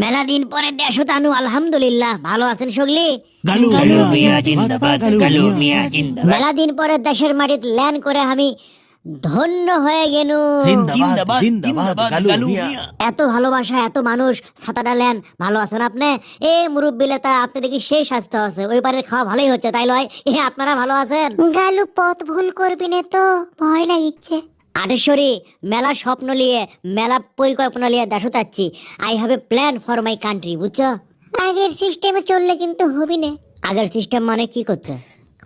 মেলা দিন পরে দেশ তানু আলহামদুলিল্লাহ, ভালো আছেন সগলি? গালু মিয়া জিন্দাবাদ, গালু মিয়া জিন্দাবাদ, মেলা দিন পরে দেশের মাটিতে ল্যান্ড করে আমি ধন্য হয়ে গেনু। জিন্দাবাদ জিন্দাবাদ, গালু মিয়া। এত ভালোবাসা, এত মানুষ, ছাতাটা ল্যান, ভালো আছেন আপনি? এ মুরব্বিলে তা আপনি দেখি সেই স্বাস্থ্য আছে, ওই পারের খাওয়া ভালোই হচ্ছে, তাই লয়? আপনারা ভালো আছেন? গালু পথ ভুল করবি না তো, ভয় লাগিচ্ছে। আটেশ্বরী, মেলা স্বপ্ন নিয়ে, মেলা পরিকল্পনা নিয়ে দেশ যাচ্ছি। I have a plan for my country, বুঝছো? আগের সিস্টেমে চললে কিন্তু হবি না। আগের সিস্টেম মানে কি করছো?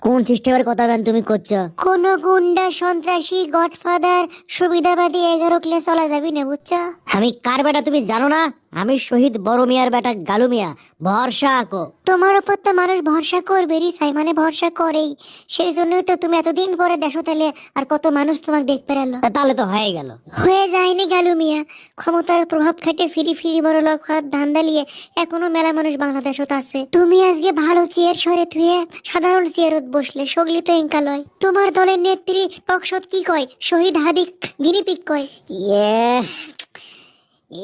কোন সিস্টেমের কথা বেন তুমি করছো? কোন গুন্ডা, সন্ত্রাসী, গডফাদার, সুবিধাবাদী 11 ক্লে চলা যাবি না, বুঝছো? আমি কার বেটা তুমি জানো না? আমি শহীদ বড় মিয়ার বেটা গালু মিয়া, ভরসা আঁকো। তোমার উপর তো মানুষ ভরসা করবে রিসাই, মানে ভরসা করেই। সেই জন্যই তো তুমি এতদিন পরে দেশো তাহলে আর কত মানুষ তোমাকে দেখতে পেলো। তাহলে তো হয়ে গেল। হয়ে যায়নি গালু মিয়া, ক্ষমতার প্রভাব খাটে ফিরি ফিরি বড় লোক হাত ধান্দা লিয়ে এখনো মেলা মানুষ বাংলাদেশত আছে। তুমি আজকে ভালো চেয়ার সরে থুয়ে সাধারণ চেয়ারত বসলে, সগলি তো এঙ্কা লয়। তোমার দলের নেত্রী টকশত কি কয়? শহীদ হাদিক গিনিপিক কয়। ইয়ে,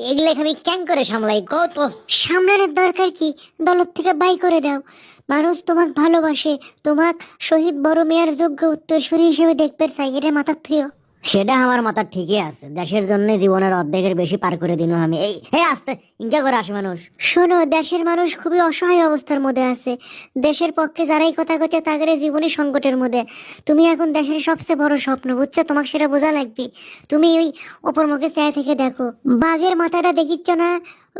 এগুলো আমি ক্যাং করে সামলাই কত? সামলানোর দরকার কি? দলত থেকে বাই করে দাও। মানুষ তোমাক ভালোবাসে, তোমাক শহীদ বড় মেয়ার যোগ্য উত্তরসূরি হিসেবে দেখতে চাই, এটা মাথার থুয়ো। সেটা আমার মাথা ঠিকই আছে, দেশের জন্য জীবনের অর্ধেকের বেশি পার করে দিন আমি। এই আস্তে ইনকা করে আসে মানুষ। শোনো, দেশের মানুষ খুবই অসহায় অবস্থার মধ্যে আছে। দেশের পক্ষে যারাই কথা কচ্ছে তাদের জীবনী সংকটের মধ্যে। তুমি এখন দেশের সবচেয়ে বড় স্বপ্ন, বুঝছো? তোমাকে সেটা বোঝা লাগবে। তুমি ওই ওপর মুখে চেয়ে থেকে দেখো, বাঘের মাথাটা দেখিচ্ছ না?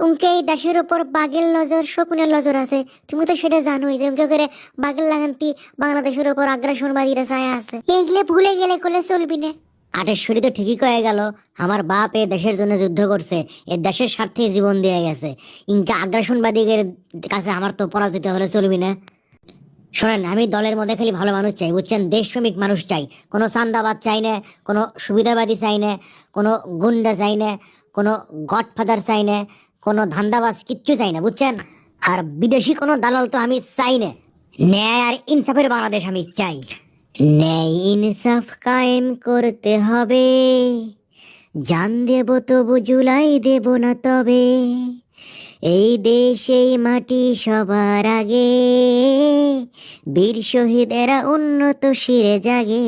উনকে এই দেশের ওপর বাঘের নজর, শকুনের নজর আছে। তুমি তো সেটা জানোই যে উনকে করে বাঘের লাগান্তি বাংলাদেশের ওপর আগ্রাসনবাদীরা ছায়া আছে। এগুলো ভুলে গেলে কোলে চলবি না। আটেশ্বরী তো ঠিকই কয়ে গেল, আমার বাপ এ দেশের জন্য যুদ্ধ করছে, এ দেশের স্বার্থে জীবন দিয়ে গেছে। ইনকা আগ্রাসনবাদীদের কাছে আমার তো পরাজিত হলে চলবি না। শোনেন, আমি দলের মধ্যে খালি ভালো মানুষ চাই, বুঝছেন? দেশপ্রেমিক মানুষ চাই। কোনো চান্দাবাদ চাই না, কোনো সুবিধাবাদী চাই না, কোনো গুন্ডা চাই না, কোনো গডফাদার চাই না, কোনো ধান্দাবাজ কিচ্ছু চাই না, বুঝছেন? আর বিদেশি কোনো দালাল তো আমি চাই না। ন্যায় আর ইনসাফের বাংলাদেশ আমি চাই। ন্যায় ইনসাফ কায়েম করতে হবে, জান দেব তবু জুলাই দেব না তবে। এই দেশ এই মাটি সবার আগে, বীর শহীদেরা উন্নত শিরে জাগে।